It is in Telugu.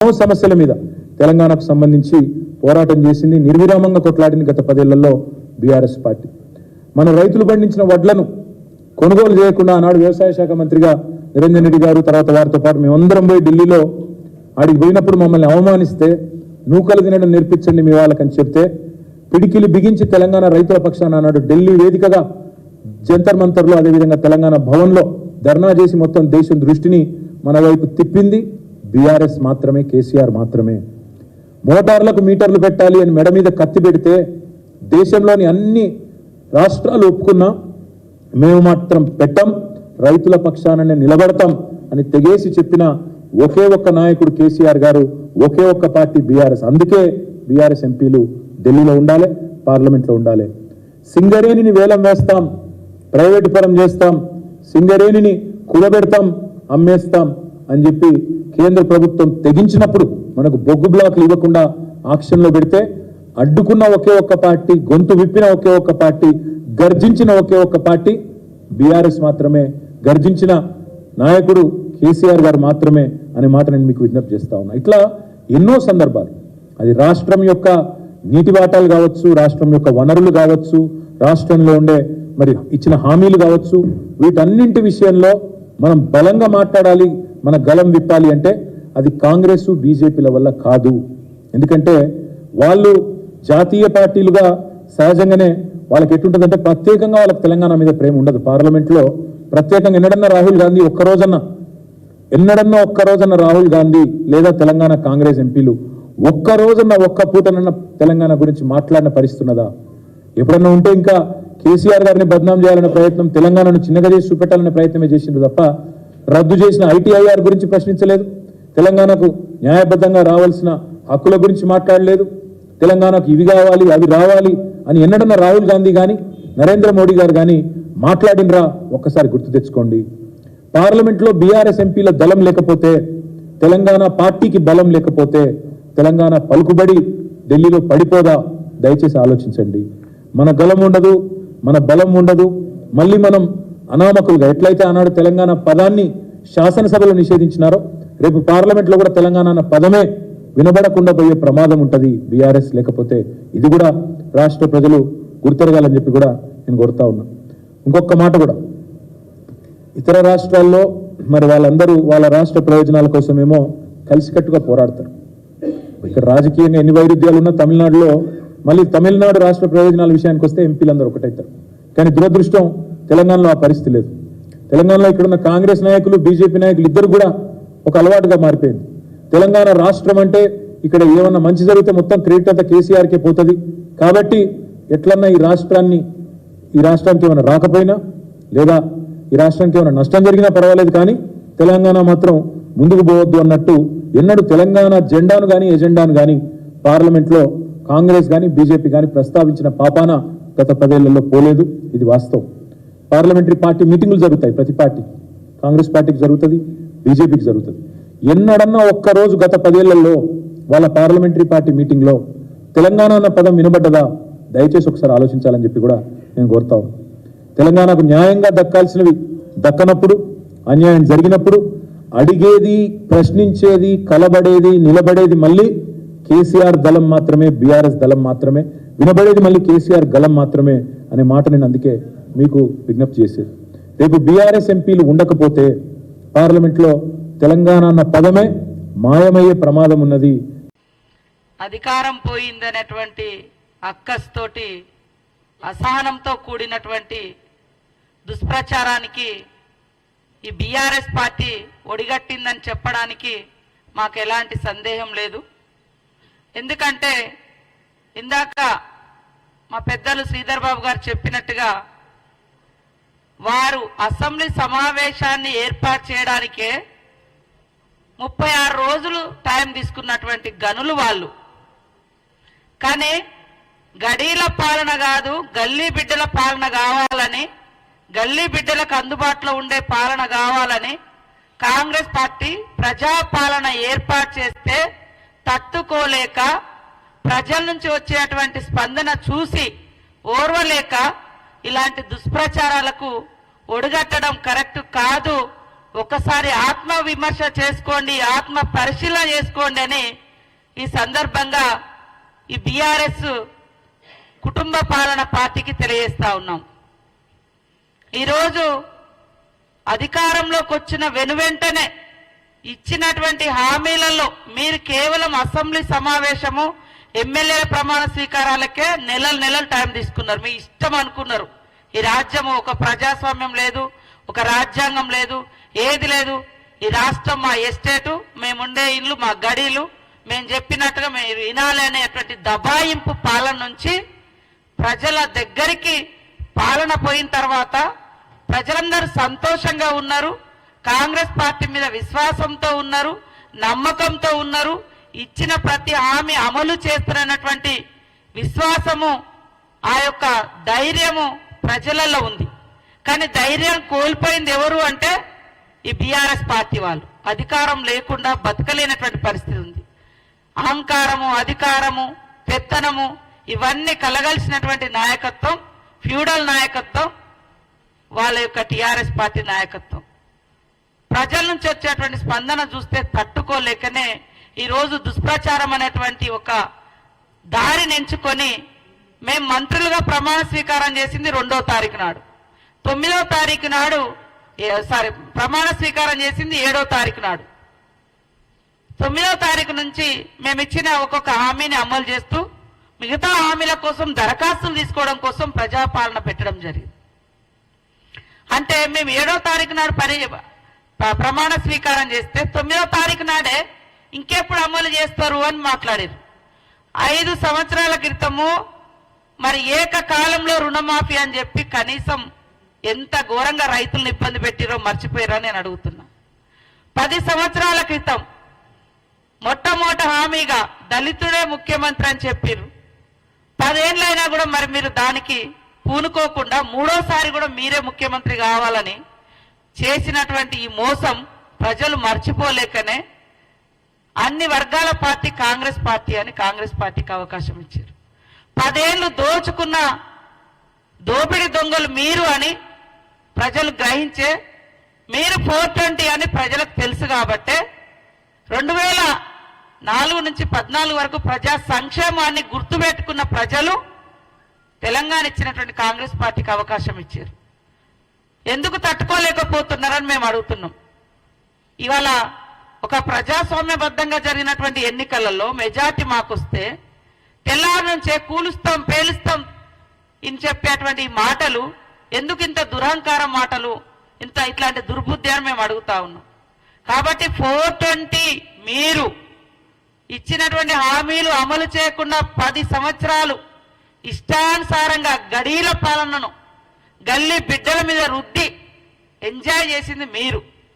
ఎన్నో సమస్యల మీద తెలంగాణకు సంబంధించి పోరాటం చేసింది, నిర్విరామంగా కొట్లాడింది గత 10 ఏళ్లలో బీఆర్ఎస్ పార్టీ. మన రైతులు పండించిన వడ్లను కొనుగోలు చేయకుండా ఆనాడు వ్యవసాయ శాఖ మంత్రిగా నిరంజన్ రెడ్డి గారు, తర్వాత వారితో పాటు మేమందరం పోయి ఢిల్లీలో ఆడికి పోయినప్పుడు మమ్మల్ని అవమానిస్తే నూకలు తినడం నేర్పించండి మీ వాళ్ళకని చెప్తే పిడికిలి బిగించి తెలంగాణ రైతుల పక్షాన ఆనాడు ఢిల్లీ వేదికగా జంతర్ మంతర్లో, అదేవిధంగా తెలంగాణ భవన్లో ధర్నా చేసి మొత్తం దేశం దృష్టిని మన వైపు తిప్పింది బీఆర్ఎస్ మాత్రమే, కేసీఆర్ మాత్రమే. మోటార్లకు మీటర్లు పెట్టాలి అని మెడ మీద కత్తి పెడితే దేశంలోని అన్ని రాష్ట్రాలు ఒప్పుకున్నా మేము మాత్రం పెట్టం, రైతుల పక్షాననే నిలబడతాం అని తెగేసి చెప్పిన ఒకే ఒక్క నాయకుడు కేసీఆర్ గారు, ఒకే ఒక్క పార్టీ బీఆర్ఎస్. అందుకే బీఆర్ఎస్ ఎంపీలు ఢిల్లీలో ఉండాలి, పార్లమెంట్లో ఉండాలి. సింగరేణిని వేలం వేస్తాం, ప్రైవేటు పరం చేస్తాం, సింగరేణిని కూడబెడతాం, అమ్మేస్తాం అని చెప్పి కేంద్ర ప్రభుత్వం తెగించినప్పుడు మనకు బొగ్గు బ్లాక్లు ఇవ్వకుండా ఆక్షన్లో పెడితే అడ్డుకున్న ఒకే ఒక్క పార్టీ, గొంతు విప్పిన ఒకే ఒక్క పార్టీ, గర్జించిన ఒకే ఒక్క పార్టీ బీఆర్ఎస్ మాత్రమే, గర్జించిన నాయకుడు కేసీఆర్ గారు మాత్రమే అనే మాట నేను మీకు విజ్ఞప్తి చేస్తా ఉన్నా. ఇట్లా ఎన్నో సందర్భాలు, అది రాష్ట్రం యొక్క నీటి వాటాలు కావచ్చు, రాష్ట్రం యొక్క వనరులు కావచ్చు, రాష్ట్రంలో ఉండే మరి ఇచ్చిన హామీలు కావచ్చు, వీటన్నింటి విషయంలో మనం బలంగా మాట్లాడాలి, మన గలం విప్పాలి అంటే అది కాంగ్రెస్ బీజేపీల వల్ల కాదు. ఎందుకంటే వాళ్ళు జాతీయ పార్టీలుగా సహజంగానే వాళ్ళకి ఎటుంటుందంటే ప్రత్యేకంగా వాళ్ళకి తెలంగాణ మీద ప్రేమ ఉండదు. పార్లమెంట్లో ప్రత్యేకంగా ఎన్నడన్నా ఒక్క రోజన్న రాహుల్ గాంధీ లేదా తెలంగాణ కాంగ్రెస్ ఎంపీలు ఒక్క పూటనన్న తెలంగాణ గురించి మాట్లాడిన పరిస్థితి ఉన్నదా? ఎప్పుడన్నా ఉంటే ఇంకా కేసీఆర్ గారిని బద్నాం చేయాలనే ప్రయత్నం, తెలంగాణను చిన్నగా చేసి చూపెట్టాలనే ప్రయత్నమే చేసిండ్రు తప్ప రద్దు చేసిన ఐటీఐఆర్ గురించి ప్రశ్నించలేదు, తెలంగాణకు న్యాయబద్ధంగా రావాల్సిన హక్కుల గురించి మాట్లాడలేదు, తెలంగాణకు ఇవి కావాలి అవి రావాలి అని ఎన్నడన్నా రాహుల్ గాంధీ కానీ నరేంద్ర మోడీ గారు కానీ మాట్లాడినరా? ఒక్కసారి గుర్తు తెచ్చుకోండి. పార్లమెంట్లో బీఆర్ఎస్ ఎంపీల దళం లేకపోతే, తెలంగాణ పార్టీకి బలం లేకపోతే తెలంగాణ పలుకుబడి ఢిల్లీలో పడిపోదా? దయచేసి ఆలోచించండి. మన గలం ఉండదు, మన బలం ఉండదు, మళ్ళీ మనం అనామకులుగా ఎట్లయితే ఆనాడు తెలంగాణ పదాన్ని శాసనసభలో నిషేధించినారో రేపు పార్లమెంట్లో కూడా తెలంగాణ అన్న పదమే వినబడకుండా పోయే ప్రమాదం ఉంటుంది బీఆర్ఎస్ లేకపోతే. ఇది కూడా రాష్ట్ర ప్రజలు గుర్తెరగాలని చెప్పి కూడా నేను కోరుతా ఉన్నా. ఇంకొక మాట కూడా, ఇతర రాష్ట్రాల్లో మరి వాళ్ళందరూ వాళ్ళ రాష్ట్ర ప్రయోజనాల కోసమేమో కలిసికట్టుగా పోరాడతారు. ఇక్కడ రాజకీయంగా ఎన్ని వైరుధ్యాలు ఉన్నా తమిళనాడులో మళ్ళీ తమిళనాడు రాష్ట్ర ప్రయోజనాల విషయానికి వస్తే ఎంపీలందరూ ఒకటవుతారు. కానీ దురదృష్టం తెలంగాణలో ఆ పరిస్థితి లేదు. తెలంగాణలో ఇక్కడున్న కాంగ్రెస్ నాయకులు, బీజేపీ నాయకులు ఇద్దరు కూడా ఒక అలవాటుగా మారిపోయింది. తెలంగాణ రాష్ట్రం అంటే ఇక్కడ ఏమన్నా మంచి జరిగితే మొత్తం క్రెడిట్ అంతా కేసీఆర్కే పోతుంది కాబట్టి ఎట్లన్నా ఈ రాష్ట్రానికి ఏమైనా రాకపోయినా లేదా ఈ రాష్ట్రానికి ఏమైనా నష్టం జరిగినా పర్వాలేదు కానీ తెలంగాణ మాత్రం ముందుకు పోవద్దు అన్నట్టు ఎన్నడూ తెలంగాణ జెండాను కానీ ఎజెండాను కానీ పార్లమెంట్లో కాంగ్రెస్ కానీ బీజేపీ కానీ ప్రస్తావించిన పాపాన గత 10 ఏళ్లలో పోలేదు. ఇది వాస్తవం. పార్లమెంటరీ పార్టీ మీటింగులు జరుగుతాయి, ప్రతి పార్టీ, కాంగ్రెస్ పార్టీకి జరుగుతుంది, బీజేపీకి జరుగుతుంది. ఎన్నడన్నా ఒక్కరోజు గత 10 ఏళ్లలో వాళ్ళ పార్లమెంటరీ పార్టీ మీటింగ్లో తెలంగాణ అన్న పదం వినబడ్డదా? దయచేసి ఒకసారి ఆలోచించాలని చెప్పి కూడా నేను కోరుతా ఉన్నాను. తెలంగాణకు న్యాయంగా దక్కాల్సినవి దక్కనప్పుడు, అన్యాయం జరిగినప్పుడు అడిగేది, ప్రశ్నించేది, కలబడేది, నిలబడేది మళ్ళీ కేసీఆర్ దళం మాత్రమే, బీఆర్ఎస్ దళం మాత్రమే, వినబడేది మళ్ళీ కేసీఆర్ గళం మాత్రమే అనే మాట నేను అందుకే మీకు విజ్ఞప్తి చేసేది. రేపు బీఆర్ఎస్ ఎంపీలు ఉండకపోతే పార్లమెంట్లో తెలంగాణ అన్న పదమే మాయమయ్యే ప్రమాదం ఉన్నది. అధికారం పోయిందనేటువంటి అక్కస్తోటి అసహనంతో కూడినటువంటి దుష్ప్రచారానికి ఈ బీఆర్ఎస్ పార్టీ ఒడిగట్టిందని చెప్పడానికి మాకు ఎలాంటి సందేహం లేదు. ఎందుకంటే ఇందాక మా పెద్దలు శ్రీధర్ బాబు గారు చెప్పినట్టుగా వారు అసెంబ్లీ సమావేశాన్ని ఏర్పాటు చేయడానికే 36 రోజులు టైం తీసుకున్నటువంటి గనులు వాళ్ళు. కానీ గడీల పాలన కాదు, గల్లీ బిడ్డల పాలన కావాలని, గల్లీ బిడ్డలకు అందుబాటులో ఉండే పాలన కావాలని కాంగ్రెస్ పార్టీ ప్రజాపాలన ఏర్పాటు చేస్తే తట్టుకోలేక, ప్రజల నుంచి వచ్చేటువంటి స్పందన చూసి ఓర్వలేక ఇలాంటి దుష్ప్రచారాలకు ఒడిగట్టడం కరెక్ట్ కాదు, ఒకసారి ఆత్మ విమర్శ చేసుకోండి, ఆత్మ పరిశీలన చేసుకోండి అని ఈ సందర్భంగా ఈ బీఆర్ఎస్ కుటుంబ పాలన పార్టీకి తెలియజేస్తా ఉన్నాం. ఈరోజు అధికారంలోకి వచ్చిన వెనువెంటనే ఇచ్చినటువంటి హామీలలో మీరు కేవలం అసెంబ్లీ సమావేశము ఎమ్మెల్యేల ప్రమాణ స్వీకారాలకే నెలలు టైం తీసుకున్నారు. మీ ఇష్టం అనుకున్నారు. ఈ రాజ్యము ఒక ప్రజాస్వామ్యం లేదు, ఒక రాజ్యాంగం లేదు, ఏది లేదు. ఈ రాష్ట్రం మా ఎస్టేటు, మేముండే ఇల్లు మా గడీలు, మేము చెప్పినట్టుగా మీరు వినాలి అనేటువంటి దబాయింపు పాలన నుంచి ప్రజల దగ్గరికి పాలన పోయిన తర్వాత ప్రజలందరూ సంతోషంగా ఉన్నారు, కాంగ్రెస్ పార్టీ మీద విశ్వాసంతో ఉన్నారు, నమ్మకంతో ఉన్నారు. ఇచ్చిన ప్రతి హామీ అమలు చేస్తున్నటువంటి విశ్వాసము, ఆ యొక్క ధైర్యము ప్రజలలో ఉంది. కానీ ధైర్యం కోల్పోయింది ఎవరు అంటే ఈ బీఆర్ఎస్ పార్టీ వాళ్ళు. అధికారం లేకుండా బతకలేనటువంటి పరిస్థితి ఉంది. అహంకారము, అధికారము, పెత్తనము ఇవన్నీ కలగలిసినటువంటి నాయకత్వం, ఫ్యూడల్ నాయకత్వం వాళ్ళ యొక్క టీఆర్ఎస్ పార్టీ నాయకత్వం. ప్రజల నుంచి వచ్చేటువంటి స్పందన చూస్తే తట్టుకోలేకనే ఈరోజు దుష్ప్రచారం అనేటువంటి ఒక దారిని ఎంచుకొని మేము మంత్రులుగా ప్రమాణ స్వీకారం చేసింది 2వ తారీఖు నాడు, 9వ తారీఖు నాడు ప్రమాణ స్వీకారం చేసింది 7వ తారీఖు నాడు. 9వ తారీఖు నుంచి మేము ఇచ్చిన ఒక్కొక్క హామీని అమలు చేస్తూ మిగతా హామీల కోసం దరఖాస్తులు తీసుకోవడం కోసం ప్రజాపాలన పెట్టడం జరిగింది. అంటే మేము 7వ తారీఖు నాడు ప్రమాణ స్వీకారం చేస్తే 9వ తారీఖు నాడే ఇంకెప్పుడు అమలు చేస్తారు అని మాట్లాడారు. 5 సంవత్సరాల క్రితము మరి ఏకకాలంలో రుణమాఫీ అని చెప్పి కనీసం ఎంత ఘోరంగా రైతులను ఇబ్బంది పెట్టిరో మర్చిపోయారో నేను అడుగుతున్నా. 10 సంవత్సరాల క్రితం మొట్టమొదటి హామీగా దళితుడే ముఖ్యమంత్రి అని చెప్పారు. 10 ఏళ్ళైనా కూడా మరి మీరు దానికి పూనుకోకుండా 3వసారి కూడా మీరే ముఖ్యమంత్రి కావాలని చేసినటువంటి ఈ మోసం ప్రజలు మర్చిపోలేకనే అన్ని వర్గాల పార్టీ కాంగ్రెస్ పార్టీ అని కాంగ్రెస్ పార్టీకి అవకాశం ఇచ్చారు. 10 ఏళ్ళు దోచుకున్న దోపిడి దొంగలు మీరు అని ప్రజలు గ్రహించే, మీరు 420 అని ప్రజలకు తెలుసు కాబట్టే 2004 నుంచి 14 వరకు ప్రజా సంక్షేమాన్ని గుర్తుపెట్టుకున్న ప్రజలు తెలంగాణ ఇచ్చినటువంటి కాంగ్రెస్ పార్టీకి అవకాశం ఇచ్చారు. ఎందుకు తట్టుకోలేకపోతున్నారని మేము అడుగుతున్నాం. ఇవాళ ఒక ప్రజాస్వామ్యబద్ధంగా జరిగినటువంటి ఎన్నికలలో మెజార్టీ మాకొస్తే తెల్లారి నుంచే కూలుస్తాం, పేలుస్తాం ఇని చెప్పేటువంటి మాటలు ఎందుకు ఇంత దురహంకారం మాటలు, ఇట్లాంటి దుర్బుద్ధి అని మేము అడుగుతా ఉన్నాం. కాబట్టి 420 మీరు ఇచ్చినటువంటి హామీలు అమలు చేయకుండా 10 సంవత్సరాలు ఇష్టానుసారంగా గడీల పాలనను గల్లీ బిడ్డల మీద రుద్ది ఎంజాయ్ చేసింది మీరు.